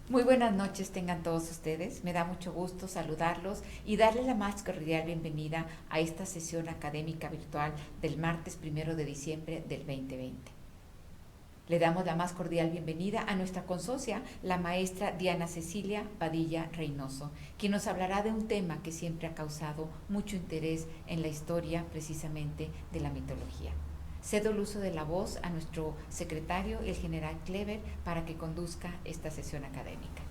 Muy buenas noches tengan todos ustedes. Me da mucho gusto saludarlos y darles la más cordial bienvenida a esta sesión académica virtual del martes 1 de diciembre del 2020. Le damos la más cordial bienvenida a nuestra consocia, la maestra Diana Cecilia Padilla Reynoso, quien nos hablará de un tema que siempre ha causado mucho interés en la historia precisamente de la mitología. Cedo el uso de la voz a nuestro secretario, el general Kleber, para que conduzca esta sesión académica.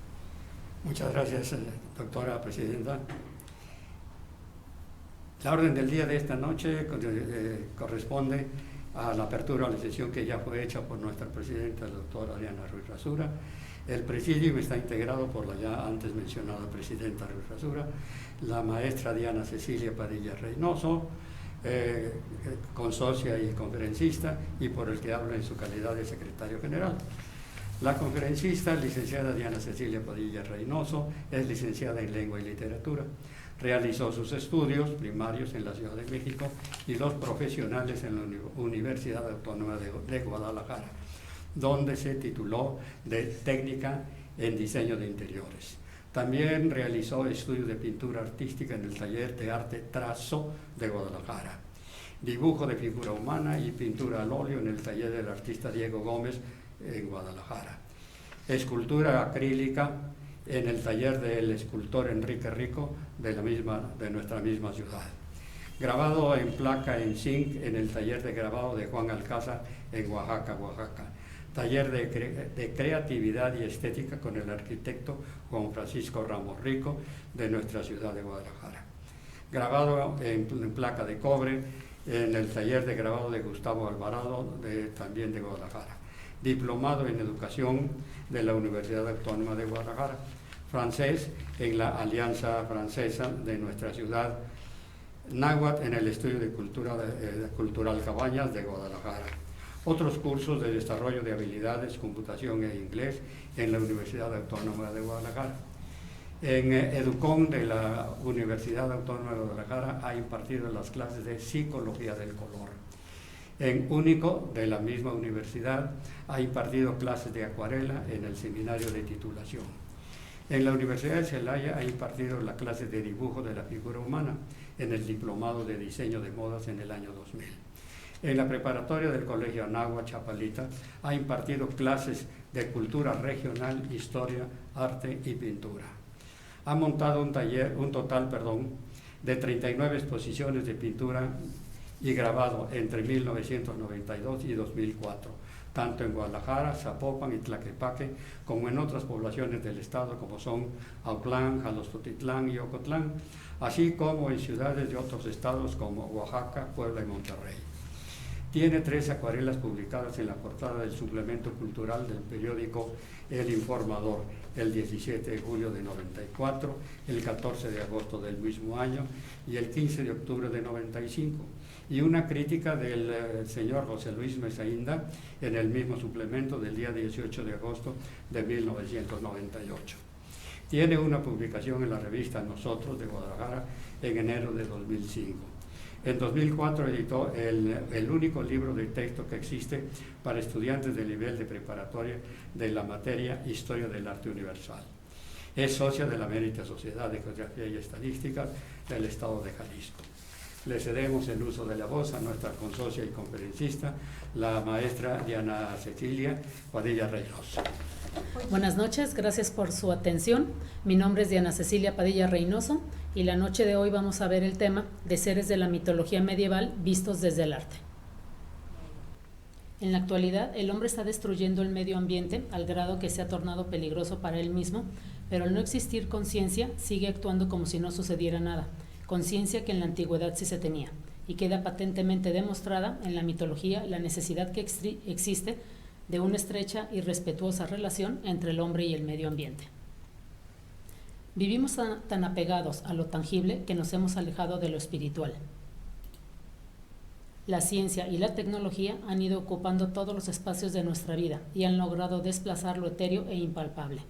Muchas gracias, doctora presidenta. La orden del día de esta noche corresponde a la apertura de la sesión que ya fue hecha por nuestra presidenta, la doctora Diana Ruiz Rasura. El presidium está integrado por la ya antes mencionada presidenta Ruiz Rasura, la maestra Diana Cecilia Padilla Reynoso, consocia y conferencista, y por el que habla en su calidad de secretario general. La conferencista, licenciada Diana Cecilia Padilla Reynoso, es licenciada en Lengua y Literatura. Realizó sus estudios primarios en la Ciudad de México y los profesionales en la Universidad Autónoma de Guadalajara, donde se tituló de técnica en diseño de interiores. También realizó estudios de pintura artística en el taller de arte Trazo de Guadalajara, dibujo de figura humana y pintura al óleo en el taller del artista Diego Gómez en Guadalajara, escultura acrílica en el taller del escultor Enrique Rico de nuestra misma ciudad, grabado en placa en zinc en el taller de grabado de Juan Alcázar en Oaxaca, taller de creatividad y estética con el arquitecto Juan Francisco Ramos Rico de nuestra ciudad de Guadalajara, grabado en placa de cobre en el taller de grabado de Gustavo Alvarado también de Guadalajara, diplomado en educación de la Universidad Autónoma de Guadalajara, francés en la Alianza Francesa de nuestra ciudad, náhuatl en el Estudio de Cultural Cabañas de Guadalajara. Otros cursos de desarrollo de habilidades, computación e inglés en la Universidad Autónoma de Guadalajara. En Educom de la Universidad Autónoma de Guadalajara ha impartido las clases de Psicología del Color. En Único de la misma universidad ha impartido clases de acuarela en el seminario de titulación. En la Universidad de Celaya ha impartido la clase de dibujo de la figura humana en el diplomado de diseño de modas en el año 2000. En la preparatoria del Colegio Anáhuac Chapalita ha impartido clases de cultura regional, historia, arte y pintura. Ha montado un total de 39 exposiciones de pintura y grabado entre 1992 y 2004, tanto en Guadalajara, Zapopan y Tlaquepaque, como en otras poblaciones del estado como son Autlán, Jalostotitlán y Ocotlán, así como en ciudades de otros estados como Oaxaca, Puebla y Monterrey. Tiene 3 acuarelas publicadas en la portada del suplemento cultural del periódico El Informador, el 17 de julio de 94, el 14 de agosto del mismo año y el 15 de octubre de 95, y una crítica del señor José Luis Mesaínda en el mismo suplemento del día 18 de agosto de 1998. Tiene una publicación en la revista Nosotros de Guadalajara en enero de 2005. En 2004 editó el único libro de texto que existe para estudiantes de nivel de preparatoria de la materia Historia del Arte Universal. Es socia de la Mérita Sociedad de Geografía y Estadística del Estado de Jalisco. Le cedemos el uso de la voz a nuestra consocia y conferencista, la maestra Diana Cecilia Padilla Reynoso. Buenas noches, gracias por su atención. Mi nombre es Diana Cecilia Padilla Reynoso y la noche de hoy vamos a ver el tema de seres de la mitología medieval vistos desde el arte. En la actualidad, el hombre está destruyendo el medio ambiente al grado que se ha tornado peligroso para él mismo, pero al no existir conciencia, sigue actuando como si no sucediera nada, conciencia que en la antigüedad sí se tenía, y queda patentemente demostrada en la mitología la necesidad que existe de una estrecha y respetuosa relación entre el hombre y el medio ambiente. Vivimos tan apegados a lo tangible que nos hemos alejado de lo espiritual. La ciencia y la tecnología han ido ocupando todos los espacios de nuestra vida y han logrado desplazar lo etéreo e impalpable.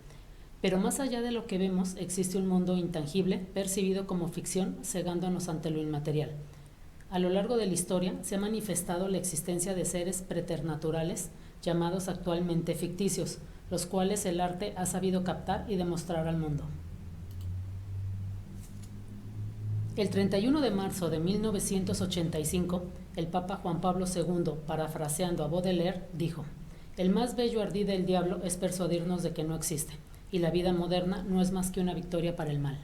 Pero más allá de lo que vemos, existe un mundo intangible, percibido como ficción, cegándonos ante lo inmaterial. A lo largo de la historia se ha manifestado la existencia de seres preternaturales, llamados actualmente ficticios, los cuales el arte ha sabido captar y demostrar al mundo. El 31 de marzo de 1985, el Papa Juan Pablo II, parafraseando a Baudelaire, dijo: «El más bello ardid del diablo es persuadirnos de que no existe, y la vida moderna no es más que una victoria para el mal».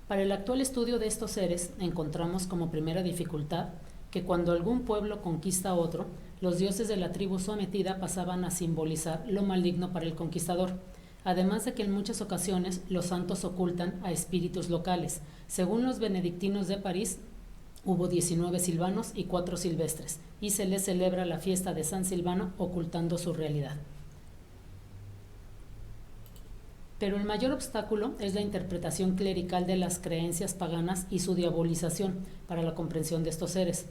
Para el actual estudio de estos seres, encontramos como primera dificultad que cuando algún pueblo conquista a otro, los dioses de la tribu sometida pasaban a simbolizar lo maligno para el conquistador, además de que en muchas ocasiones los santos ocultan a espíritus locales. Según los benedictinos de París, hubo 19 silvanos y 4 silvestres, y se les celebra la fiesta de San Silvano ocultando su realidad. Pero el mayor obstáculo es la interpretación clerical de las creencias paganas y su diabolización para la comprensión de estos seres.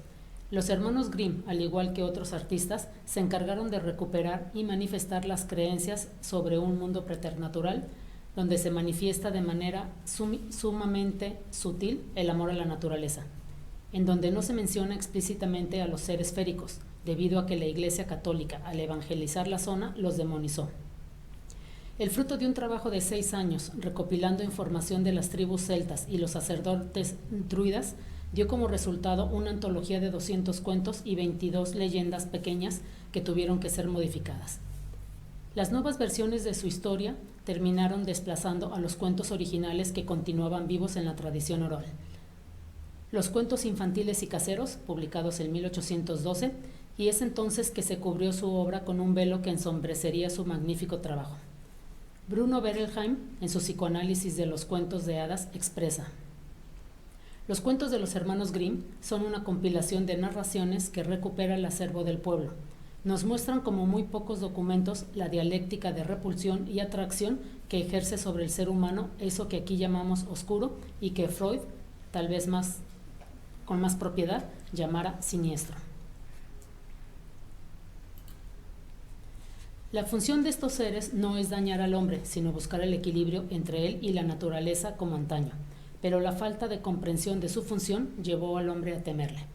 Los hermanos Grimm, al igual que otros artistas, se encargaron de recuperar y manifestar las creencias sobre un mundo preternatural, donde se manifiesta de manera sumamente sutil el amor a la naturaleza, en donde no se menciona explícitamente a los seres féricos, debido a que la Iglesia Católica, al evangelizar la zona, los demonizó. El fruto de un trabajo de 6 años, recopilando información de las tribus celtas y los sacerdotes druidas, dio como resultado una antología de 200 cuentos y 22 leyendas pequeñas que tuvieron que ser modificadas. Las nuevas versiones de su historia terminaron desplazando a los cuentos originales que continuaban vivos en la tradición oral. Los cuentos infantiles y caseros, publicados en 1812, y es entonces que se cubrió su obra con un velo que ensombrecería su magnífico trabajo. Bruno Bettelheim, en su psicoanálisis de los cuentos de hadas, expresa: «Los cuentos de los hermanos Grimm son una compilación de narraciones que recupera el acervo del pueblo. Nos muestran como muy pocos documentos la dialéctica de repulsión y atracción que ejerce sobre el ser humano eso que aquí llamamos oscuro y que Freud, tal vez con más propiedad, llamara siniestro». La función de estos seres no es dañar al hombre, sino buscar el equilibrio entre él y la naturaleza como antaño, pero la falta de comprensión de su función llevó al hombre a temerle.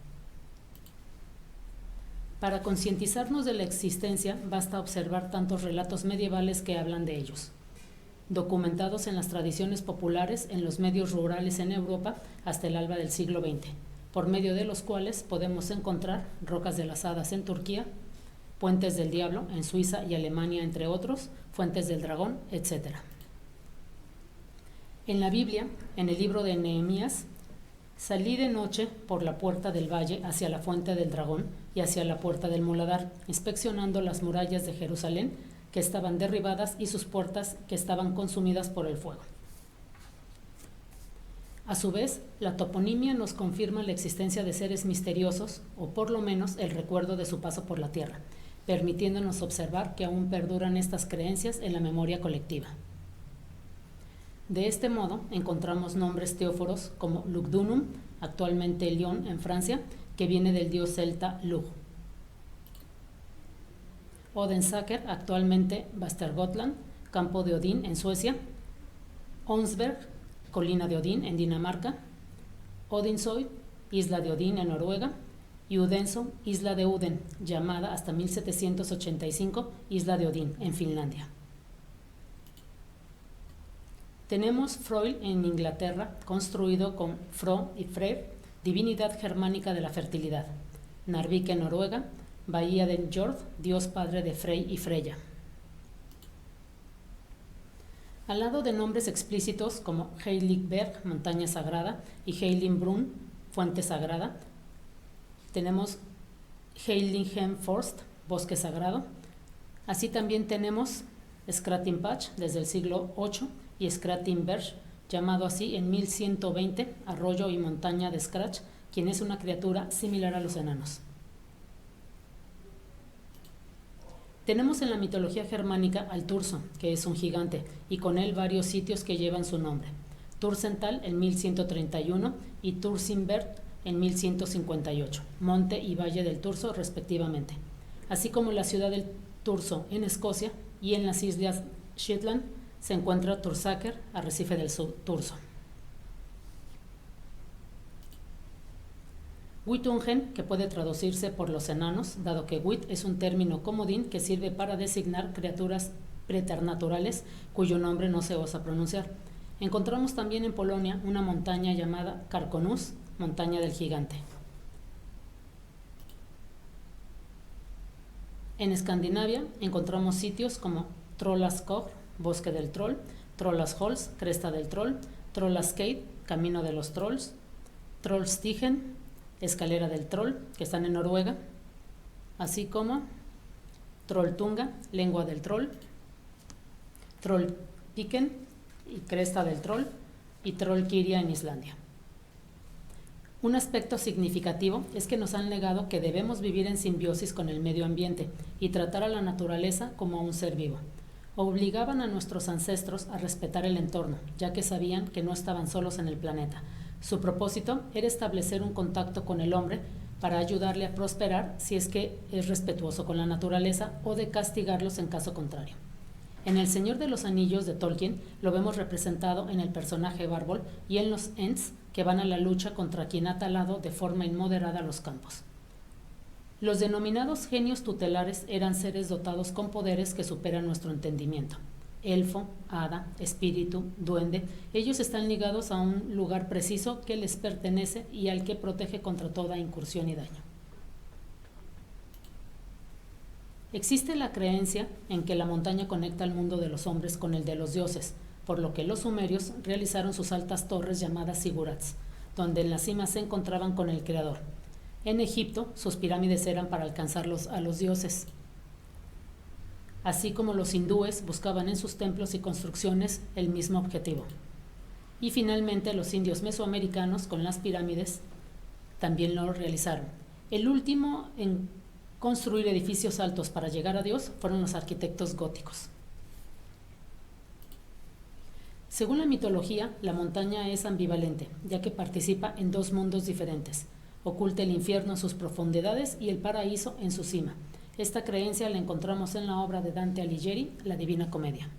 Para concientizarnos de la existencia, basta observar tantos relatos medievales que hablan de ellos, documentados en las tradiciones populares en los medios rurales en Europa hasta el alba del siglo XX, por medio de los cuales podemos encontrar Rocas de las Hadas en Turquía, Puentes del Diablo en Suiza y Alemania, entre otros, Fuentes del Dragón, etc. En la Biblia, en el libro de Nehemías, salí de noche por la puerta del valle hacia la Fuente del Dragón y hacia la puerta del Muladar, inspeccionando las murallas de Jerusalén que estaban derribadas y sus puertas que estaban consumidas por el fuego. A su vez, la toponimia nos confirma la existencia de seres misteriosos, o por lo menos el recuerdo de su paso por la tierra, permitiéndonos observar que aún perduran estas creencias en la memoria colectiva. De este modo, encontramos nombres teóforos como Lugdunum, actualmente Lyon en Francia, que viene del dios celta Lugh. Odensaker, actualmente Västergötland, campo de Odín en Suecia. Onsberg, colina de Odín en Dinamarca. Odinsoy, isla de Odín en Noruega. Y Udenso, isla de Uden, llamada hasta 1785 isla de Odín en Finlandia. Tenemos Froil en Inglaterra, construido con Fro y Freyr, divinidad germánica de la fertilidad. Narvik en Noruega, bahía de Njord, dios padre de Frey y Freya. Al lado de nombres explícitos como Heiligberg, montaña sagrada, y Heiligenbrunn, fuente sagrada, tenemos Heiligenforst, bosque sagrado. Así también tenemos Skratinpach desde el siglo VIII y Skratinberg, llamado así en 1120, arroyo y montaña de Scratch, quien es una criatura similar a los enanos. Tenemos en la mitología germánica al Turso, que es un gigante, y con él varios sitios que llevan su nombre. Tursental en 1131 y Tursinberg en 1158, monte y valle del Turso respectivamente, así como la ciudad del Turso en Escocia, y en las islas Shetland se encuentra Tursaker, arrecife del Turso. Witungen, que puede traducirse por los enanos, dado que Wit es un término comodín que sirve para designar criaturas preternaturales cuyo nombre no se osa pronunciar. Encontramos también en Polonia una montaña llamada Karkonosz, montaña del gigante. En Escandinavia encontramos sitios como Trollaskog, bosque del troll, Trollashals, cresta del troll, Trollaskade, camino de los trolls, Trollstigen, escalera del troll, que están en Noruega, así como Trolltunga, lengua del troll, Trollpiken, y cresta del troll, y Trollkiria en Islandia. Un aspecto significativo es que nos han legado que debemos vivir en simbiosis con el medio ambiente y tratar a la naturaleza como a un ser vivo. Obligaban a nuestros ancestros a respetar el entorno, ya que sabían que no estaban solos en el planeta. Su propósito era establecer un contacto con el hombre para ayudarle a prosperar si es que es respetuoso con la naturaleza o de castigarlos en caso contrario. En El Señor de los Anillos de Tolkien lo vemos representado en el personaje Bárbol y en los Ents que van a la lucha contra quien ha talado de forma inmoderada los campos. Los denominados genios tutelares eran seres dotados con poderes que superan nuestro entendimiento. Elfo, hada, espíritu, duende, ellos están ligados a un lugar preciso que les pertenece y al que protege contra toda incursión y daño. Existe la creencia en que la montaña conecta al mundo de los hombres con el de los dioses, por lo que los sumerios realizaron sus altas torres llamadas zigurats, donde en la cima se encontraban con el Creador. En Egipto, sus pirámides eran para alcanzarlos a los dioses. Así como los hindúes buscaban en sus templos y construcciones el mismo objetivo. Y finalmente los indios mesoamericanos con las pirámides también lo realizaron. El último en construir edificios altos para llegar a Dios fueron los arquitectos góticos. Según la mitología, la montaña es ambivalente, ya que participa en dos mundos diferentes. Oculta el infierno en sus profundidades y el paraíso en su cima. Esta creencia la encontramos en la obra de Dante Alighieri, La Divina Comedia.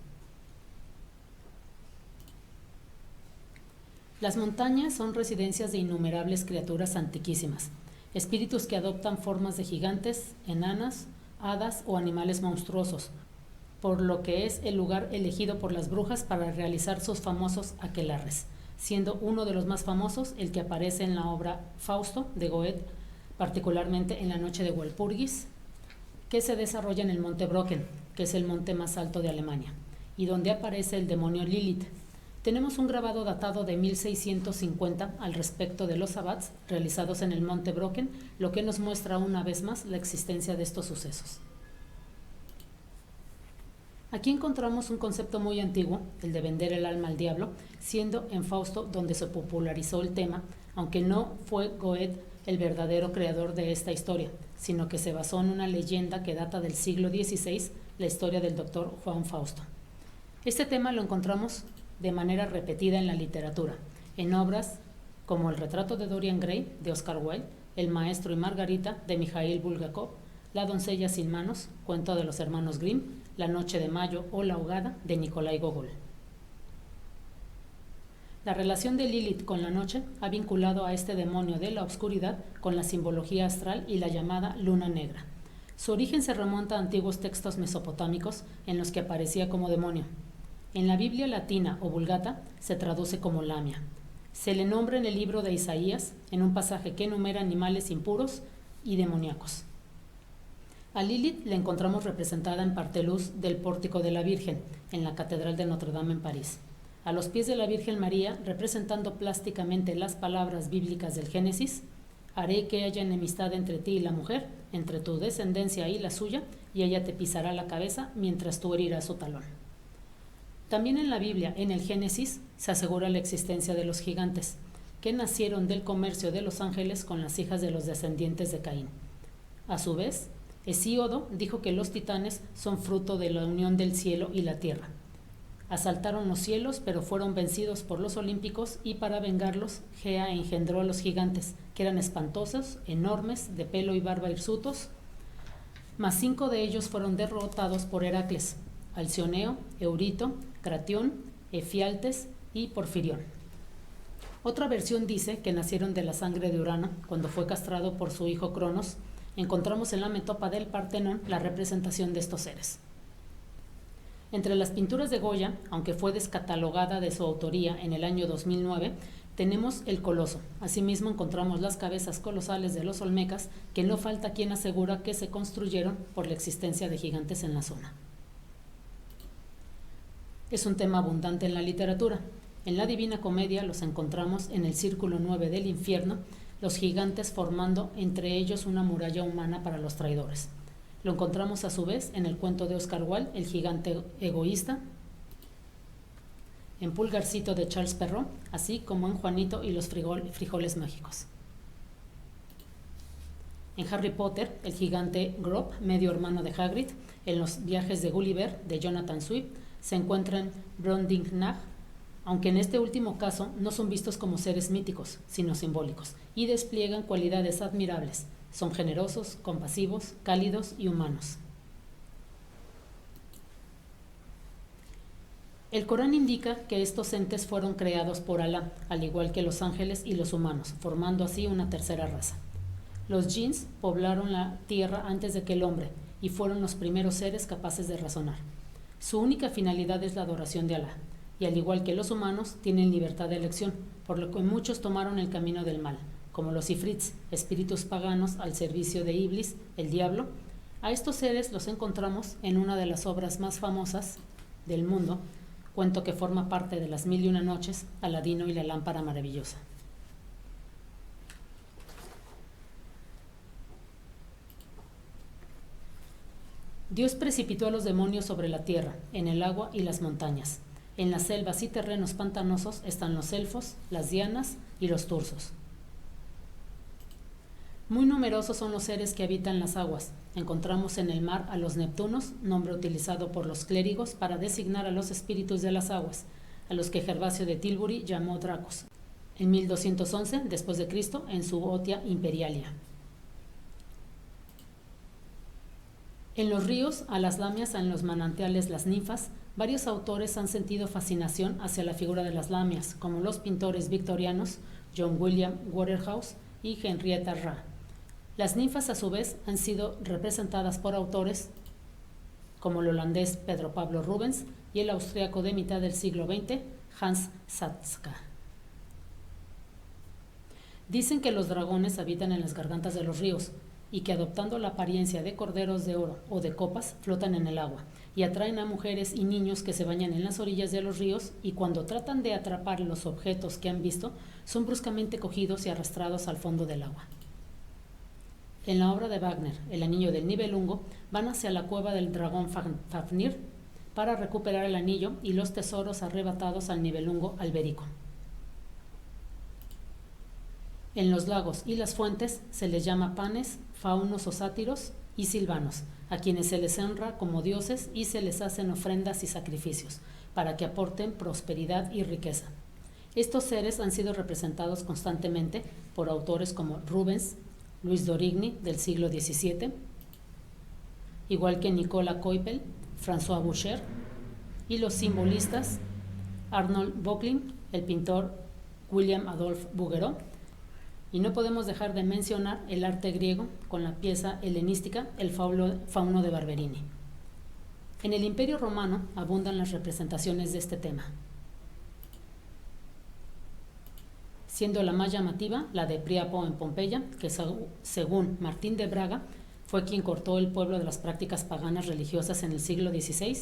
Las montañas son residencias de innumerables criaturas antiquísimas, espíritus que adoptan formas de gigantes, enanas, hadas o animales monstruosos, por lo que es el lugar elegido por las brujas para realizar sus famosos aquelarres, siendo uno de los más famosos el que aparece en la obra Fausto de Goethe, particularmente en la noche de Walpurgis, que se desarrolla en el monte Brocken, que es el monte más alto de Alemania, y donde aparece el demonio Lilith. Tenemos un grabado datado de 1650 al respecto de los sabbats realizados en el monte Brocken, lo que nos muestra una vez más la existencia de estos sucesos. Aquí encontramos un concepto muy antiguo, el de vender el alma al diablo, siendo en Fausto donde se popularizó el tema, aunque no fue Goethe el verdadero creador de esta historia, sino que se basó en una leyenda que data del siglo XVI, la historia del doctor Juan Fausto. Este tema lo encontramos de manera repetida en la literatura, en obras como El retrato de Dorian Gray, de Oscar Wilde, El maestro y Margarita, de Mikhail Bulgakov, La doncella sin manos, cuento de los hermanos Grimm, La noche de mayo o La ahogada, de Nikolai Gogol. La relación de Lilith con la noche ha vinculado a este demonio de la oscuridad con la simbología astral y la llamada luna negra. Su origen se remonta a antiguos textos mesopotámicos en los que aparecía como demonio. En la Biblia latina o vulgata se traduce como Lamia. Se le nombra en el libro de Isaías, en un pasaje que enumera animales impuros y demoníacos. A Lilith la encontramos representada en parteluz del Pórtico de la Virgen, en la Catedral de Notre Dame en París. A los pies de la Virgen María, representando plásticamente las palabras bíblicas del Génesis: haré que haya enemistad entre ti y la mujer, entre tu descendencia y la suya, y ella te pisará la cabeza mientras tú herirás su talón. También en la Biblia, en el Génesis, se asegura la existencia de los gigantes, que nacieron del comercio de los ángeles con las hijas de los descendientes de Caín. A su vez, Hesíodo dijo que los titanes son fruto de la unión del cielo y la tierra. Asaltaron los cielos, pero fueron vencidos por los olímpicos, y para vengarlos, Gea engendró a los gigantes, que eran espantosos, enormes, de pelo y barba hirsutos, mas 5 de ellos fueron derrotados por Heracles: Alcioneo, Eurito, Cratión, Efialtes y Porfirión. Otra versión dice que nacieron de la sangre de Urano cuando fue castrado por su hijo Cronos. Encontramos en la metopa del Partenón la representación de estos seres. Entre las pinturas de Goya, aunque fue descatalogada de su autoría en el año 2009, tenemos el Coloso. Asimismo encontramos las cabezas colosales de los olmecas, que no falta quien asegura que se construyeron por la existencia de gigantes en la zona. Es un tema abundante en la literatura. En la Divina Comedia los encontramos en el Círculo 9 del infierno, los gigantes formando entre ellos una muralla humana para los traidores. Lo encontramos a su vez en el cuento de Oscar Wilde, El gigante egoísta, en Pulgarcito de Charles Perrault, así como en Juanito y los frijoles mágicos. En Harry Potter, el gigante Grob, medio hermano de Hagrid, en los viajes de Gulliver de Jonathan Swift, se encuentran Brobdingnag, aunque en este último caso no son vistos como seres míticos, sino simbólicos, y despliegan cualidades admirables. Son generosos, compasivos, cálidos y humanos. El Corán indica que estos entes fueron creados por Alá, al igual que los ángeles y los humanos, formando así una tercera raza. Los jinns poblaron la tierra antes de que el hombre, y fueron los primeros seres capaces de razonar. Su única finalidad es la adoración de Alá, y al igual que los humanos, tienen libertad de elección, por lo que muchos tomaron el camino del mal, como los ifrits, espíritus paganos al servicio de Iblis, el diablo. A estos seres los encontramos en una de las obras más famosas del mundo, cuento que forma parte de las 1001 noches, Aladino y la lámpara maravillosa. Dios precipitó a los demonios sobre la tierra, en el agua y las montañas. En las selvas y terrenos pantanosos están los elfos, las dianas y los tursos. Muy numerosos son los seres que habitan las aguas. Encontramos en el mar a los neptunos, nombre utilizado por los clérigos para designar a los espíritus de las aguas, a los que Gervasio de Tilbury llamó dracos, en 1211 después de Cristo en su Otia Imperialia. En los ríos, a las lamias, en los manantiales, las ninfas, varios autores han sentido fascinación hacia la figura de las lamias, como los pintores victorianos John William Waterhouse y Henrietta Ra. Las ninfas, a su vez, han sido representadas por autores como el holandés Pedro Pablo Rubens y el austriaco de mitad del siglo XX, Hans Sachska. Dicen que los dragones habitan en las gargantas de los ríos y que, adoptando la apariencia de corderos de oro o de copas, flotan en el agua y atraen a mujeres y niños que se bañan en las orillas de los ríos, y cuando tratan de atrapar los objetos que han visto, son bruscamente cogidos y arrastrados al fondo del agua. En la obra de Wagner, El anillo del Nibelungo, van hacia la cueva del dragón Fafnir para recuperar el anillo y los tesoros arrebatados al Nibelungo Alberico. En los lagos y las fuentes se les llama panes, faunos o sátiros y silvanos, a quienes se les honra como dioses y se les hacen ofrendas y sacrificios, para que aporten prosperidad y riqueza. Estos seres han sido representados constantemente por autores como Rubens, Luis d'Origny del siglo XVII, igual que Nicolas Coypel, François Boucher, y los simbolistas Arnold Böcklin, el pintor William Adolphe Bouguereau, y no podemos dejar de mencionar el arte griego con la pieza helenística El Fauno de Barberini. En el Imperio Romano abundan las representaciones de este tema, siendo la más llamativa la de Priapo en Pompeya, que según Martín de Braga fue quien cortó el pueblo de las prácticas paganas religiosas en el siglo XVI,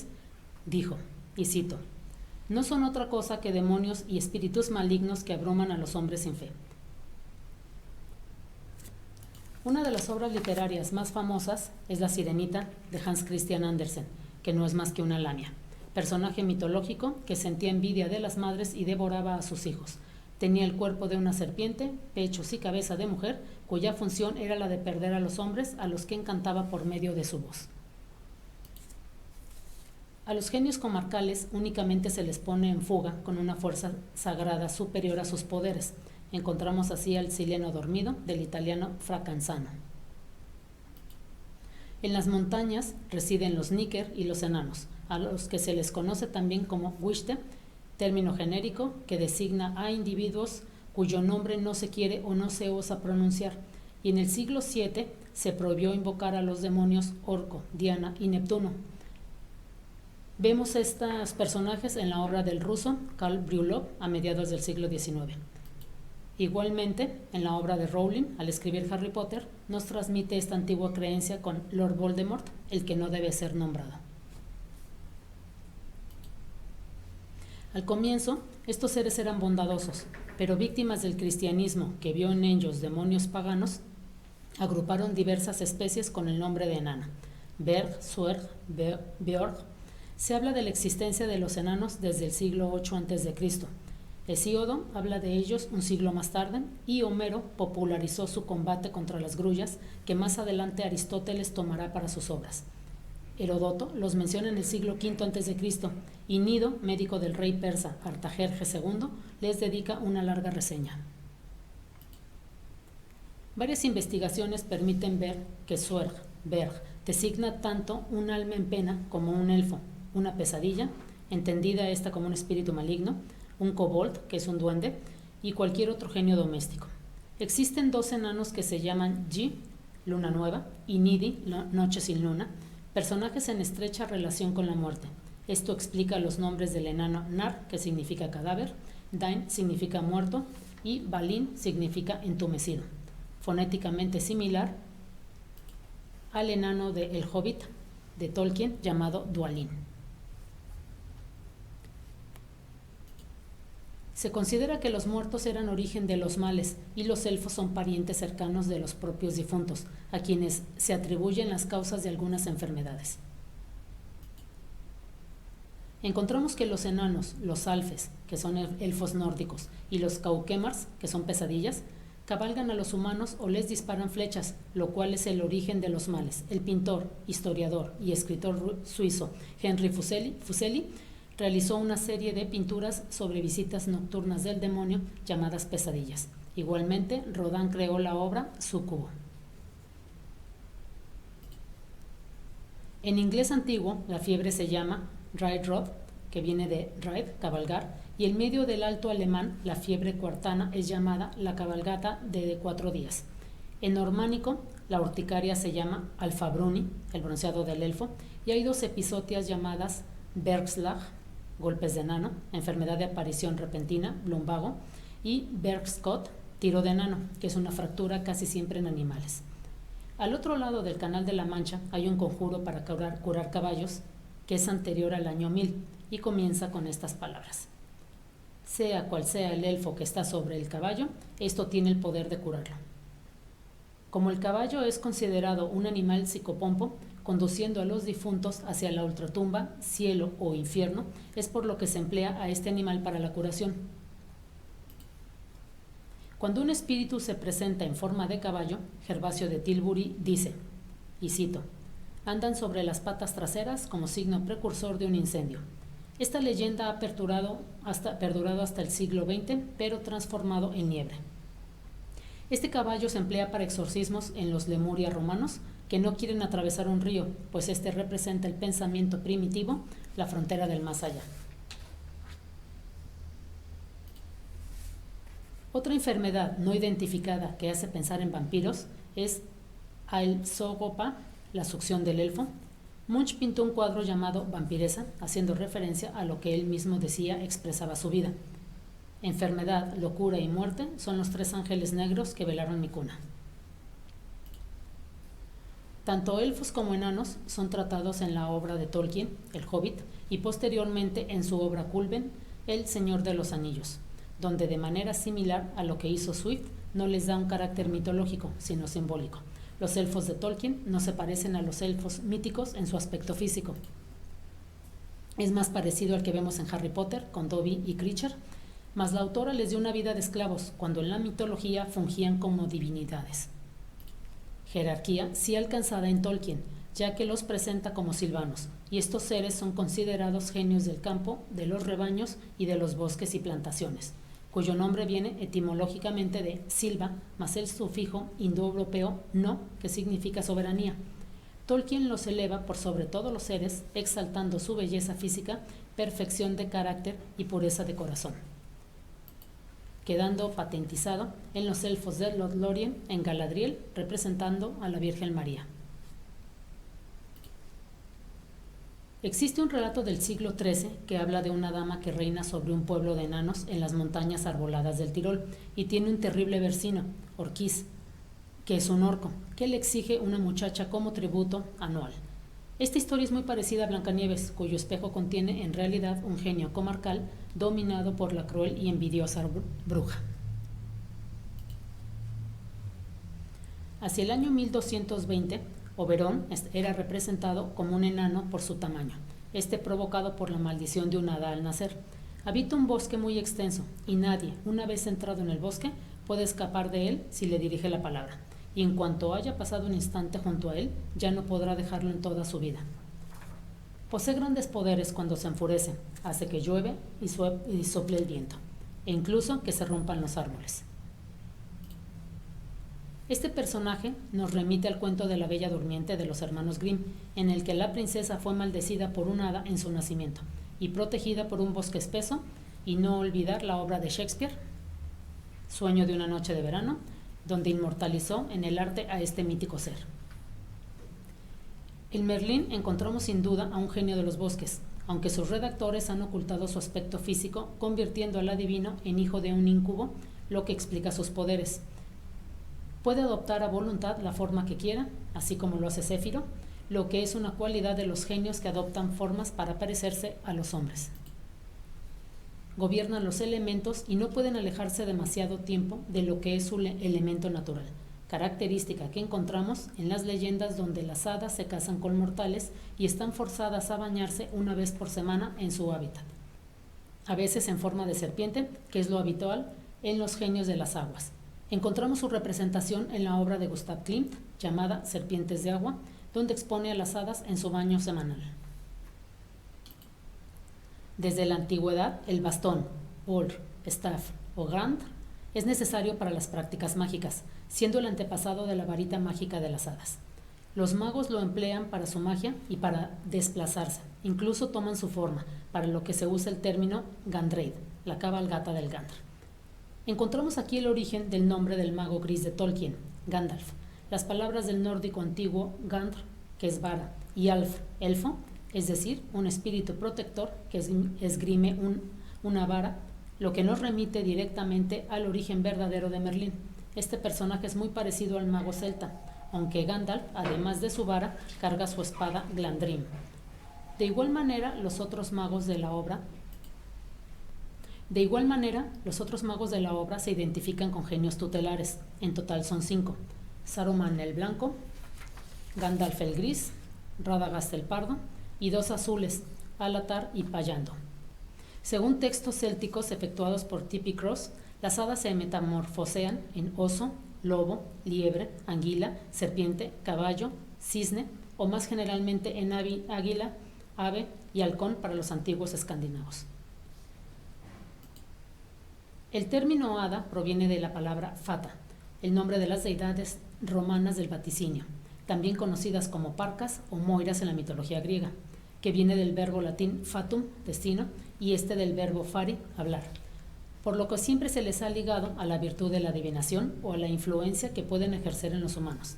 dijo, y cito: «No son otra cosa que demonios y espíritus malignos que abruman a los hombres sin fe». Una de las obras literarias más famosas es La Sirenita de Hans Christian Andersen, que no es más que una lamia, personaje mitológico que sentía envidia de las madres y devoraba a sus hijos. Tenía el cuerpo de una serpiente, pechos y cabeza de mujer, cuya función era la de perder a los hombres a los que encantaba por medio de su voz. A los genios comarcales únicamente se les pone en fuga con una fuerza sagrada superior a sus poderes. Encontramos así al Sileno dormido del italiano Fra Canzano. En las montañas residen los níquer y los enanos, a los que se les conoce también como Huiste, término genérico que designa a individuos cuyo nombre no se quiere o no se osa pronunciar, y en el siglo VII se prohibió invocar a los demonios Orco, Diana y Neptuno. Vemos estos personajes en la obra del ruso Karl Bryullov a mediados del siglo XIX. Igualmente, en la obra de Rowling, al escribir Harry Potter, nos transmite esta antigua creencia con Lord Voldemort, el que no debe ser nombrado. Al comienzo, estos seres eran bondadosos, pero víctimas del cristianismo, que vio en ellos demonios paganos, agruparon diversas especies con el nombre de enana. Berg, Suerg, Björg. Se habla de la existencia de los enanos desde el siglo VIII a.C. Hesíodo habla de ellos un siglo más tarde y Homero popularizó su combate contra las grullas, que más adelante Aristóteles tomará para sus obras. Heródoto los menciona en el siglo V a.C. y Nido, médico del rey persa Artajerjes II, les dedica una larga reseña. Varias investigaciones permiten ver que Suerg, Berg, designa tanto un alma en pena como un elfo, una pesadilla, entendida esta como un espíritu maligno, un kobold, que es un duende, y cualquier otro genio doméstico. Existen dos enanos que se llaman Ji, luna nueva, y Nidi, noche sin luna, personajes en estrecha relación con la muerte. Esto explica los nombres del enano Nar, que significa cadáver, Dain significa muerto, y Balin significa entumecido, fonéticamente similar al enano de El Hobbit de Tolkien llamado Dwalin. Se considera que los muertos eran origen de los males y los elfos son parientes cercanos de los propios difuntos, a quienes se atribuyen las causas de algunas enfermedades. Encontramos que los enanos, los alfes, que son elfos nórdicos, y los caukemars, que son pesadillas, cabalgan a los humanos o les disparan flechas, lo cual es el origen de los males. El pintor, historiador y escritor suizo Henry Fuseli realizó una serie de pinturas sobre visitas nocturnas del demonio llamadas pesadillas. Igualmente, Rodin creó la obra Súcubo. En inglés antiguo, la fiebre se llama Reiterod, que viene de Reit, cabalgar, y en medio del alto alemán, la fiebre cuartana es llamada la cabalgata de 4 días. En normánico, la urticaria se llama Alfabruni, el bronceado del elfo, y hay 2 episodias llamadas Bergslag, golpes de enano, enfermedad de aparición repentina, lumbago, y Bergskott, tiro de enano, que es una fractura casi siempre en animales. Al otro lado del Canal de la Mancha hay un conjuro para curar caballos que es anterior al año 1000 y comienza con estas palabras: sea cual sea el elfo que está sobre el caballo, esto tiene el poder de curarlo. Como el caballo es considerado un animal psicopompo, conduciendo a los difuntos hacia la ultratumba, cielo o infierno, es por lo que se emplea a este animal para la curación. Cuando un espíritu se presenta en forma de caballo, Gervasio de Tilbury dice, y cito: andan sobre las patas traseras como signo precursor de un incendio. Esta leyenda ha perdurado hasta el siglo XX, pero transformado en liebre. Este caballo se emplea para exorcismos en los Lemuria romanos, que no quieren atravesar un río, pues este representa el pensamiento primitivo, la frontera del más allá. Otra enfermedad no identificada que hace pensar en vampiros es Aelzogopa, la succión del elfo. Munch pintó un cuadro llamado Vampiresa, haciendo referencia a lo que él mismo decía expresaba su vida. Enfermedad, locura y muerte son los 3 ángeles negros que velaron mi cuna. Tanto elfos como enanos son tratados en la obra de Tolkien, El Hobbit, y posteriormente en su obra Culven, El Señor de los Anillos, donde de manera similar a lo que hizo Swift, no les da un carácter mitológico, sino simbólico. Los elfos de Tolkien no se parecen a los elfos míticos en su aspecto físico. Es más parecido al que vemos en Harry Potter con Dobby y Cratchit, mas la autora les dio una vida de esclavos, cuando en la mitología fungían como divinidades. Jerarquía sí alcanzada en Tolkien, ya que los presenta como silvanos, y estos seres son considerados genios del campo, de los rebaños y de los bosques y plantaciones, cuyo nombre viene etimológicamente de silva, más el sufijo indoeuropeo no, que significa soberanía. Tolkien los eleva por sobre todos los seres, exaltando su belleza física, perfección de carácter y pureza de corazón. quedando patentizado en los elfos de Lothlórien en Galadriel, representando a la Virgen María. Existe un relato del siglo XIII que habla de una dama que reina sobre un pueblo de enanos en las montañas arboladas del Tirol y tiene un terrible vecino, Orquís, que es un orco, que le exige una muchacha como tributo anual. Esta historia es muy parecida a Blancanieves, cuyo espejo contiene en realidad un genio comarcal dominado por la cruel y envidiosa bruja. Hacia el año 1220, Oberón era representado como un enano por su tamaño, provocado por la maldición de una hada al nacer. Habita un bosque muy extenso y nadie, una vez entrado en el bosque, puede escapar de él si le dirige la palabra, y en cuanto haya pasado un instante junto a él, ya no podrá dejarlo en toda su vida. Posee grandes poderes cuando se enfurece, hace que llueve y sople el viento, e incluso que se rompan los árboles. Este personaje nos remite al cuento de la Bella Durmiente de los hermanos Grimm, en el que la princesa fue maldecida por un hada en su nacimiento y protegida por un bosque espeso, y no olvidar la obra de Shakespeare, Sueño de una noche de verano, donde inmortalizó en el arte a este mítico ser. En Merlín encontramos sin duda a un genio de los bosques, aunque sus redactores han ocultado su aspecto físico, convirtiendo al adivino en hijo de un incubo, lo que explica sus poderes. Puede adoptar a voluntad la forma que quiera, así como lo hace Céfiro, lo que es una cualidad de los genios que adoptan formas para parecerse a los hombres. Gobiernan los elementos y no pueden alejarse demasiado tiempo de lo que es su elemento natural, característica que encontramos en las leyendas donde las hadas se casan con mortales y están forzadas a bañarse una vez por semana en su hábitat, a veces en forma de serpiente, que es lo habitual en los genios de las aguas. Encontramos su representación en la obra de Gustav Klimt, llamada Serpientes de agua, donde expone a las hadas en su baño semanal. Desde la antigüedad, el bastón, bol, staff o grand es necesario para las prácticas mágicas, siendo el antepasado de la varita mágica de las hadas. Los magos lo emplean para su magia y para desplazarse, incluso toman su forma, para lo que se usa el término Gandreid, la cabalgata del Gandr. Encontramos aquí el origen del nombre del mago gris de Tolkien, Gandalf. Las palabras del nórdico antiguo Gandr, que es vara, y Alf, elfo, es decir, un espíritu protector que esgrime una vara, lo que nos remite directamente al origen verdadero de Merlín. Este personaje es muy parecido al mago celta, aunque Gandalf, además de su vara, carga su espada Glandrim. De igual manera, los otros magos de la obra se identifican con genios tutelares. En total son 5. Saruman el blanco, Gandalf el gris, Radagast el pardo y 2 azules, Alatar y Payando. Según textos célticos efectuados por T.P. Cross, las hadas se metamorfosean en oso, lobo, liebre, anguila, serpiente, caballo, cisne o más generalmente en águila, ave y halcón para los antiguos escandinavos. El término hada proviene de la palabra fata, el nombre de las deidades romanas del vaticinio, también conocidas como parcas o moiras en la mitología griega, que viene del verbo latín fatum, destino, y del verbo fari, hablar, por lo que siempre se les ha ligado a la virtud de la adivinación o a la influencia que pueden ejercer en los humanos.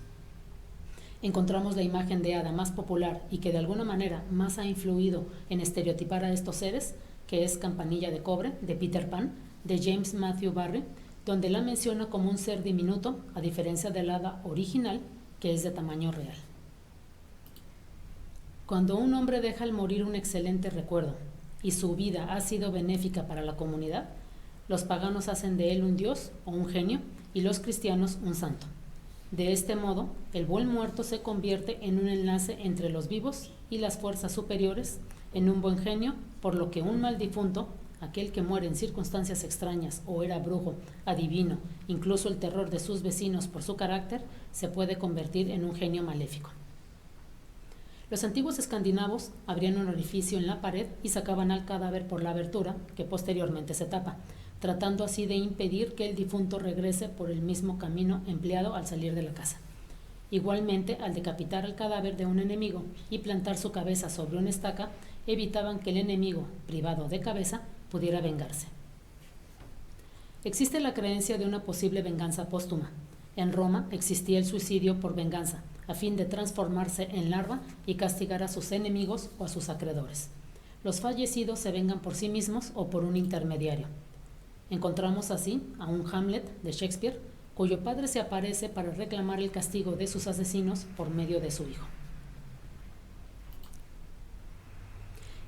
Encontramos la imagen de hada más popular y que de alguna manera más ha influido en estereotipar a estos seres, que es Campanilla de Cobre, de Peter Pan, de James Matthew Barrie, donde la menciona como un ser diminuto, a diferencia del hada original, que es de tamaño real. Cuando un hombre deja al morir un excelente recuerdo y su vida ha sido benéfica para la comunidad, los paganos hacen de él un dios o un genio y los cristianos un santo. De este modo, el buen muerto se convierte en un enlace entre los vivos y las fuerzas superiores, en un buen genio, por lo que un mal difunto, aquel que muere en circunstancias extrañas o era brujo, adivino, incluso el terror de sus vecinos por su carácter, se puede convertir en un genio maléfico. Los antiguos escandinavos abrían un orificio en la pared y sacaban al cadáver por la abertura, que posteriormente se tapa, tratando así de impedir que el difunto regrese por el mismo camino empleado al salir de la casa. Igualmente, al decapitar al cadáver de un enemigo y plantar su cabeza sobre una estaca, evitaban que el enemigo, privado de cabeza, pudiera vengarse. Existe la creencia de una posible venganza póstuma. En Roma existía el suicidio por venganza, a fin de transformarse en larva y castigar a sus enemigos o a sus acreedores. Los fallecidos se vengan por sí mismos o por un intermediario. Encontramos así a un Hamlet de Shakespeare, cuyo padre se aparece para reclamar el castigo de sus asesinos por medio de su hijo.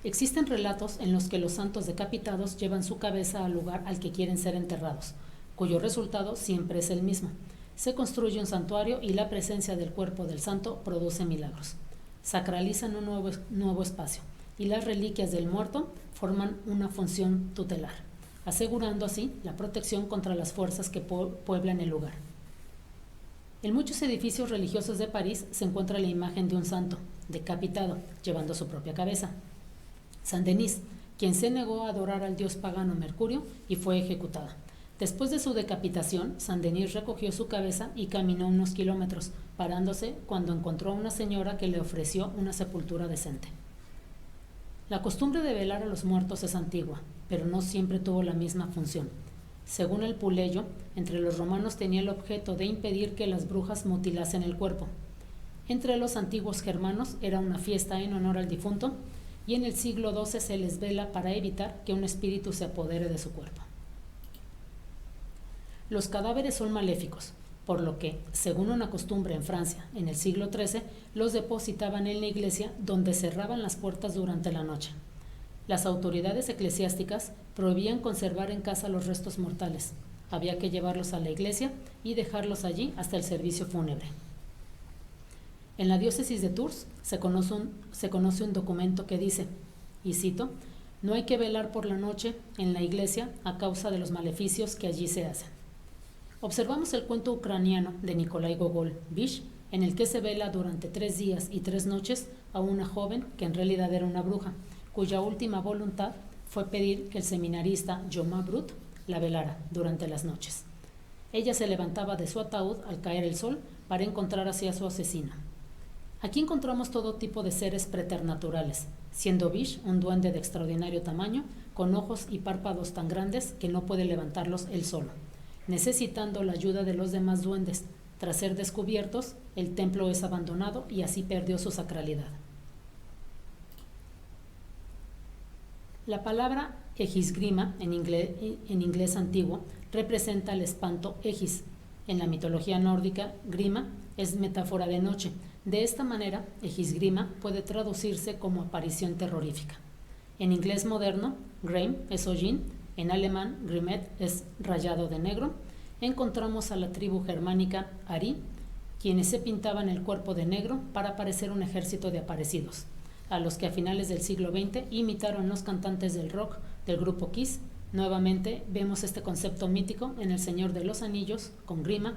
Existen relatos en los que los santos decapitados llevan su cabeza al lugar al que quieren ser enterrados, cuyo resultado siempre es el mismo. Se construye un santuario y la presencia del cuerpo del santo produce milagros. Sacralizan un nuevo espacio y las reliquias del muerto forman una función tutelar, asegurando así la protección contra las fuerzas que pueblan el lugar. En muchos edificios religiosos de París se encuentra la imagen de un santo decapitado, llevando su propia cabeza. Saint-Denis, quien se negó a adorar al dios pagano Mercurio y fue ejecutada. Después de su decapitación, Saint-Denis recogió su cabeza y caminó unos kilómetros, parándose cuando encontró a una señora que le ofreció una sepultura decente. La costumbre de velar a los muertos es antigua, pero no siempre tuvo la misma función. Según el Puleyo, entre los romanos tenía el objeto de impedir que las brujas mutilasen el cuerpo. Entre los antiguos germanos era una fiesta en honor al difunto, y en el siglo XII se les vela para evitar que un espíritu se apodere de su cuerpo. Los cadáveres son maléficos, por lo que, según una costumbre en Francia, en el siglo XIII, los depositaban en la iglesia donde cerraban las puertas durante la noche. Las autoridades eclesiásticas prohibían conservar en casa los restos mortales. Había que llevarlos a la iglesia y dejarlos allí hasta el servicio fúnebre. En la diócesis de Tours se conoce un documento que dice, y cito, «No hay que velar por la noche en la iglesia a causa de los maleficios que allí se hacen». Observamos el cuento ucraniano de Nikolai Gogol, Bish, en el que se vela durante 3 días y 3 noches a una joven que en realidad era una bruja, cuya última voluntad fue pedir que el seminarista Joma Brut la velara durante las noches. Ella se levantaba de su ataúd al caer el sol para encontrar así a su asesino. Aquí encontramos todo tipo de seres preternaturales, siendo Bish un duende de extraordinario tamaño, con ojos y párpados tan grandes que no puede levantarlos él solo. Necesitando la ayuda de los demás duendes, tras ser descubiertos, el templo es abandonado y así perdió su sacralidad. La palabra egisgrima, en inglés antiguo, representa el espanto egis. En la mitología nórdica, grima es metáfora de noche. De esta manera, egisgrima puede traducirse como aparición terrorífica. En inglés moderno, Greim es hollín, en alemán, Grimet es rayado de negro. Encontramos a la tribu germánica Ari, quienes se pintaban el cuerpo de negro para parecer un ejército de aparecidos, a los que a finales del siglo XX imitaron los cantantes del rock del grupo Kiss. Nuevamente vemos este concepto mítico en El Señor de los Anillos, con Grima,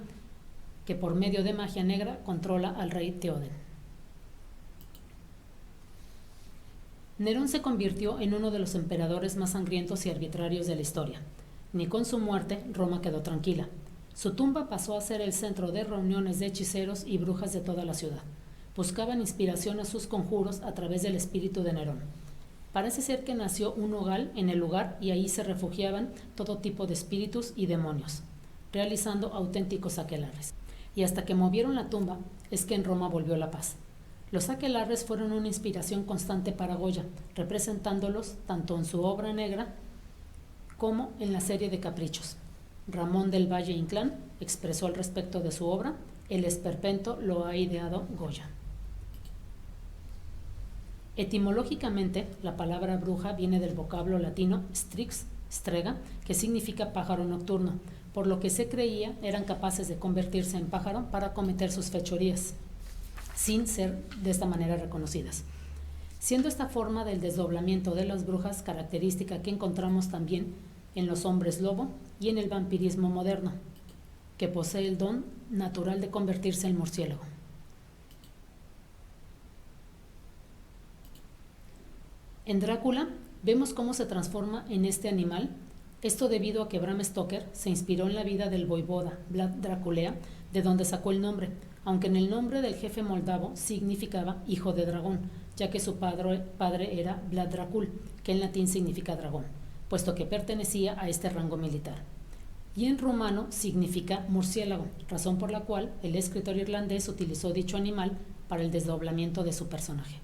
que por medio de magia negra controla al rey Theoden. Nerón se convirtió en uno de los emperadores más sangrientos y arbitrarios de la historia. Ni con su muerte Roma quedó tranquila. Su tumba pasó a ser el centro de reuniones de hechiceros y brujas de toda la ciudad. Buscaban inspiración a sus conjuros a través del espíritu de Nerón. Parece ser que nació un hogar en el lugar y ahí se refugiaban todo tipo de espíritus y demonios, realizando auténticos aquelarres. Y hasta que movieron la tumba es que en Roma volvió la paz. Los aquelarres fueron una inspiración constante para Goya, representándolos tanto en su obra negra como en la serie de Caprichos. Ramón del Valle Inclán expresó al respecto de su obra: el esperpento lo ha ideado Goya. Etimológicamente, la palabra bruja viene del vocablo latino strix, strega, que significa pájaro nocturno, por lo que se creía eran capaces de convertirse en pájaro para cometer sus fechorías, sin ser de esta manera reconocidas. Siendo esta forma del desdoblamiento de las brujas característica que encontramos también en los hombres lobo y en el vampirismo moderno, que posee el don natural de convertirse en murciélago. En Drácula vemos cómo se transforma en este animal, esto debido a que Bram Stoker se inspiró en la vida del voivoda Vlad Draculea, de donde sacó el nombre, aunque en el nombre del jefe moldavo significaba hijo de dragón, ya que su padre era Vlad Dracul, que en latín significa dragón, puesto que pertenecía a este rango militar. y en rumano significa murciélago, razón por la cual el escritor irlandés utilizó dicho animal para el desdoblamiento de su personaje.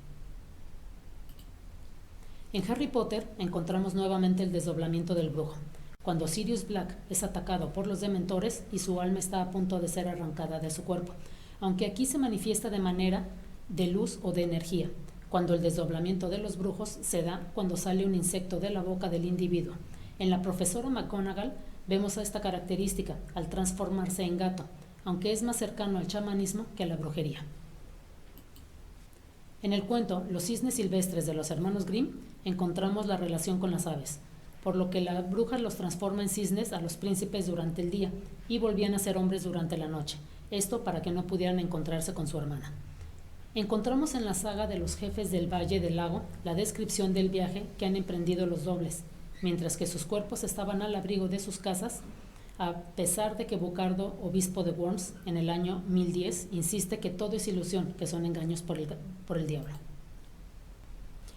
En Harry Potter encontramos nuevamente el desdoblamiento del brujo, cuando Sirius Black es atacado por los dementores y su alma está a punto de ser arrancada de su cuerpo, aunque aquí se manifiesta de manera de luz o de energía, cuando el desdoblamiento de los brujos se da cuando sale un insecto de la boca del individuo. En la profesora McGonagall vemos esta característica al transformarse en gato, aunque es más cercano al chamanismo que a la brujería. En el cuento Los cisnes silvestres de los hermanos Grimm encontramos la relación con las aves, por lo que la bruja los transforma en cisnes a los príncipes durante el día y volvían a ser hombres durante la noche, esto para que no pudieran encontrarse con su hermana. Encontramos en la saga de los jefes del Valle del Lago la descripción del viaje que han emprendido los dobles, mientras que sus cuerpos estaban al abrigo de sus casas, a pesar de que Bucardo, obispo de Worms, en el año 1010, insiste que todo es ilusión, que son engaños por el diablo.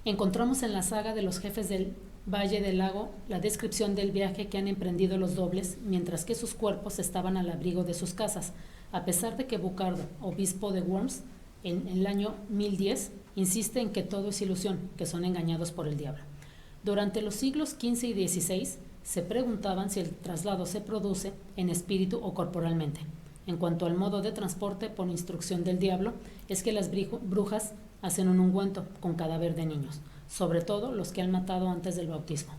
Encontramos en la saga de los jefes del Valle del Lago la descripción del viaje que han emprendido los dobles, mientras que sus cuerpos estaban al abrigo de sus casas, a pesar de que Bucardo, obispo de Worms, en el año 1010, insiste en que todo es ilusión, que son engañados por el diablo. Durante los siglos XV y XVI se preguntaban si el traslado se produce en espíritu o corporalmente. En cuanto al modo de transporte por instrucción del diablo, es que las brujas hacen un ungüento con cadáver de niños, sobre todo los que han matado antes del bautismo.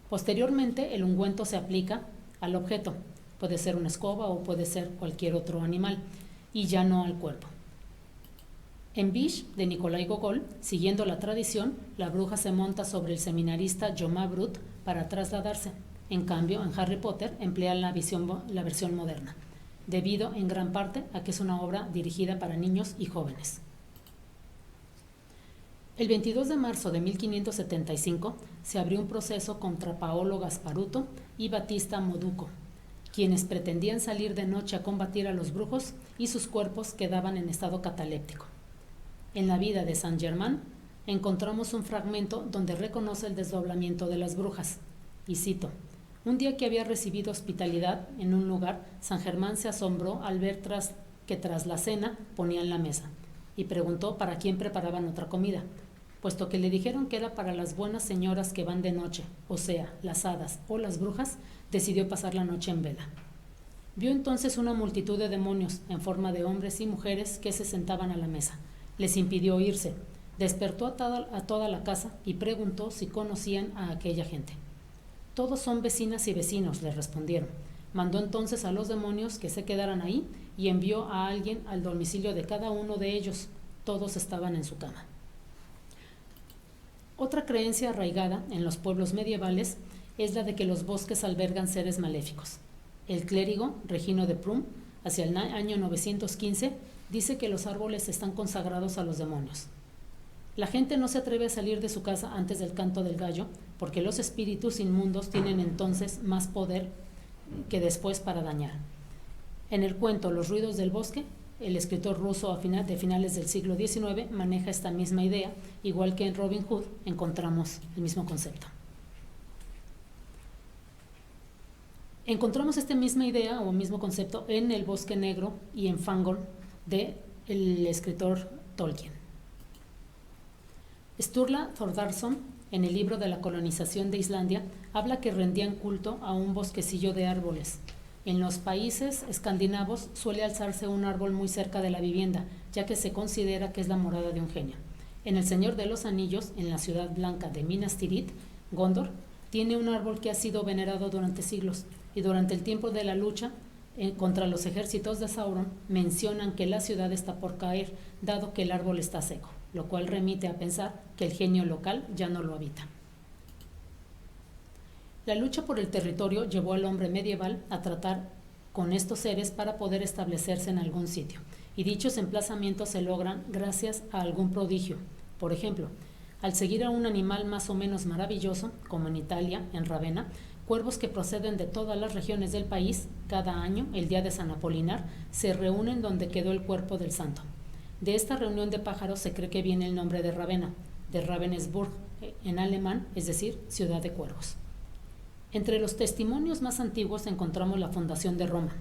Posteriormente, el ungüento se aplica al objeto, puede ser una escoba o puede ser cualquier otro animal, y ya no al cuerpo. En Bish, de Nikolai Gogol, siguiendo la tradición, la bruja se monta sobre el seminarista Joma Brut para trasladarse. En cambio, en Harry Potter emplean la versión moderna, debido en gran parte a que es una obra dirigida para niños y jóvenes. El 22 de marzo de 1575 se abrió un proceso contra Paolo Gasparuto y Battista Moduco, quienes pretendían salir de noche a combatir a los brujos y sus cuerpos quedaban en estado cataléptico. En la vida de Saint Germain encontramos un fragmento donde reconoce el desdoblamiento de las brujas, y cito: un día que había recibido hospitalidad en un lugar, San Germán se asombró al ver que tras la cena ponían la mesa, y preguntó para quién preparaban otra comida. Puesto que le dijeron que era para las buenas señoras que van de noche, o sea, las hadas o las brujas, decidió pasar la noche en vela. Vio entonces una multitud de demonios en forma de hombres y mujeres que se sentaban a la mesa. Les impidió irse. Despertó a toda la casa y preguntó si conocían a aquella gente. Todos son vecinas y vecinos, le respondieron. Mandó entonces a los demonios que se quedaran ahí y envió a alguien al domicilio de cada uno de ellos. Todos estaban en su cama. Otra creencia arraigada en los pueblos medievales es la de que los bosques albergan seres maléficos. El clérigo Regino de Prum, hacia el año 915, dice que los árboles están consagrados a los demonios. La gente no se atreve a salir de su casa antes del canto del gallo, porque los espíritus inmundos tienen entonces más poder que después para dañar. En el cuento Los ruidos del bosque, el escritor ruso de finales del siglo XIX maneja esta misma idea, igual que en Robin Hood encontramos el mismo concepto. Encontramos esta misma idea o mismo concepto en El bosque negro y en Fangorn del escritor Tolkien. Sturla Þórðarson, en el libro de la colonización de Islandia, habla que rendían culto a un bosquecillo de árboles. En los países escandinavos suele alzarse un árbol muy cerca de la vivienda, ya que se considera que es la morada de un genio. En El Señor de los Anillos, en la ciudad blanca de Minas Tirith, Gondor, tiene un árbol que ha sido venerado durante siglos, y durante el tiempo de la lucha contra los ejércitos de Sauron, mencionan que la ciudad está por caer, dado que el árbol está seco, lo cual remite a pensar que el genio local ya no lo habita. La lucha por el territorio llevó al hombre medieval a tratar con estos seres para poder establecerse en algún sitio, y dichos emplazamientos se logran gracias a algún prodigio. Por ejemplo, al seguir a un animal más o menos maravilloso, como en Italia, en Ravenna, cuervos que proceden de todas las regiones del país, cada año, el día de San Apolinar, se reúnen donde quedó el cuerpo del santo. De esta reunión de pájaros se cree que viene el nombre de Ravenna, de Ravensburg en alemán, es decir, ciudad de cuervos. Entre los testimonios más antiguos encontramos la fundación de Roma.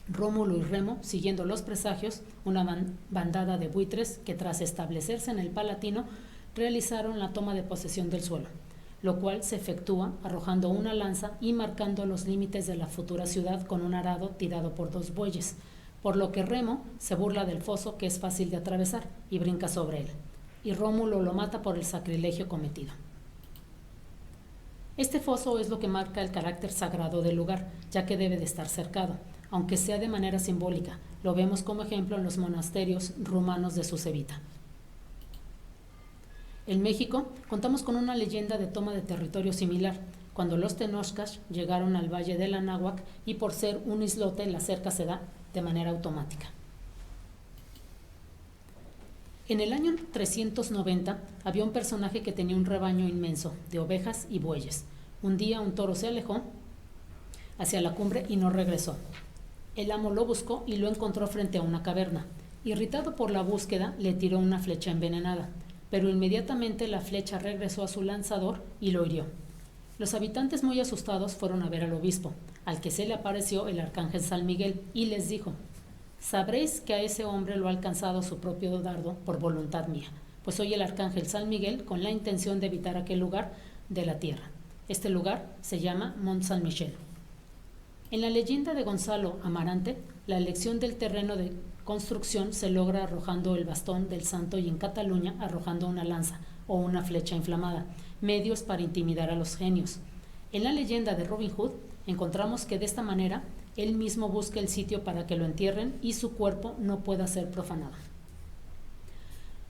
Rómulo y Remo, siguiendo los presagios, una bandada de buitres que tras establecerse en el Palatino realizaron la toma de posesión del suelo, lo cual se efectúa arrojando una lanza y marcando los límites de la futura ciudad con un arado tirado por 2 bueyes, por lo que Remo se burla del foso que es fácil de atravesar y brinca sobre él, y Rómulo lo mata por el sacrilegio cometido. Este foso es lo que marca el carácter sagrado del lugar, ya que debe de estar cercado, aunque sea de manera simbólica. Lo vemos como ejemplo en los monasterios rumanos de Ceuta. En México contamos con una leyenda de toma de territorio similar, cuando los tenochcas llegaron al Valle del Anáhuac y por ser un islote la cerca se da de manera automática. En el año 390 había un personaje que tenía un rebaño inmenso de ovejas y bueyes. Un día un toro se alejó hacia la cumbre y no regresó. El amo lo buscó y lo encontró frente a una caverna. Irritado por la búsqueda, le tiró una flecha envenenada, pero inmediatamente la flecha regresó a su lanzador y lo hirió. Los habitantes, muy asustados, fueron a ver al obispo, al que se le apareció el arcángel San Miguel, y les dijo: sabréis que a ese hombre lo ha alcanzado su propio dardo por voluntad mía, pues soy el arcángel San Miguel con la intención de evitar aquel lugar de la tierra. Este lugar se llama Mont Saint Michel. En la leyenda de Gonzalo Amarante, la elección del terreno de construcción se logra arrojando el bastón del santo y en Cataluña arrojando una lanza o una flecha inflamada, medios para intimidar a los genios. En la leyenda de Robin Hood encontramos que de esta manera él mismo busca el sitio para que lo entierren y su cuerpo no pueda ser profanado.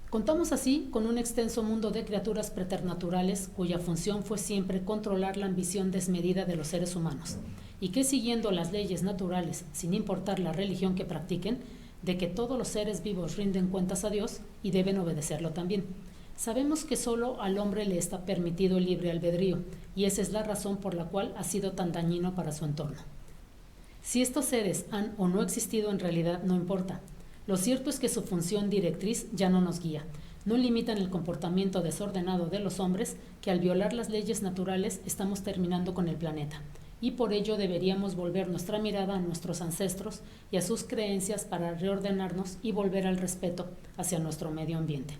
Contamos así con un extenso mundo de criaturas preternaturales cuya función fue siempre controlar la ambición desmedida de los seres humanos y que, siguiendo las leyes naturales sin importar la religión que practiquen, de que todos los seres vivos rinden cuentas a Dios y deben obedecerlo también. Sabemos que solo al hombre le está permitido el libre albedrío y esa es la razón por la cual ha sido tan dañino para su entorno. Si estos seres han o no existido en realidad no importa. Lo cierto es que su función directriz ya no nos guía. No limitan el comportamiento desordenado de los hombres, que al violar las leyes naturales estamos terminando con el planeta. Y por ello deberíamos volver nuestra mirada a nuestros ancestros y a sus creencias para reordenarnos y volver al respeto hacia nuestro medio ambiente.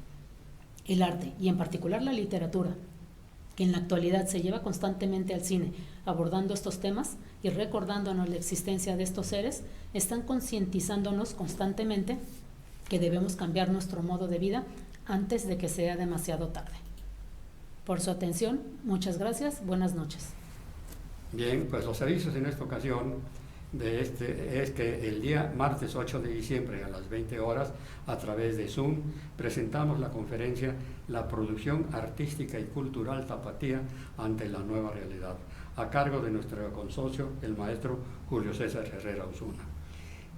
El arte, y en particular la literatura, que en la actualidad se lleva constantemente al cine abordando estos temas y recordándonos la existencia de estos seres, están concientizándonos constantemente que debemos cambiar nuestro modo de vida antes de que sea demasiado tarde. Por su atención, muchas gracias, buenas noches. Bien, pues los avisos en esta ocasión es que el día martes 8 de diciembre a las 20 horas, a través de Zoom, presentamos la conferencia La producción artística y cultural tapatía ante la nueva realidad, a cargo de nuestro consocio, el maestro Julio César Herrera Osuna.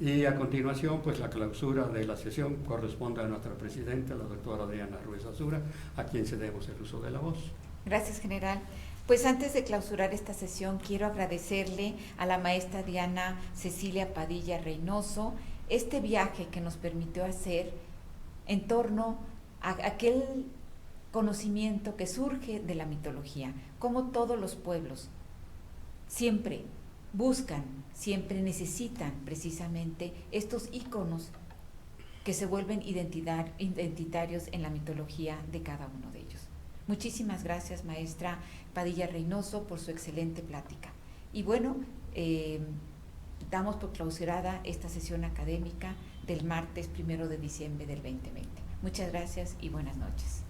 Y a continuación, pues la clausura de la sesión corresponde a nuestra presidenta, la doctora Adriana Ruiz Azura, a quien cedemos el uso de la voz. Gracias, general. Pues antes de clausurar esta sesión, quiero agradecerle a la maestra Diana Cecilia Padilla Reynoso este viaje que nos permitió hacer en torno a aquel conocimiento que surge de la mitología, como todos los pueblos siempre buscan, siempre necesitan precisamente estos íconos que se vuelven identitarios en la mitología de cada uno de ellos. Muchísimas gracias, maestra Padilla Reynoso, por su excelente plática. Y bueno, damos por clausurada esta sesión académica del martes 1 de diciembre del 2020. Muchas gracias y buenas noches.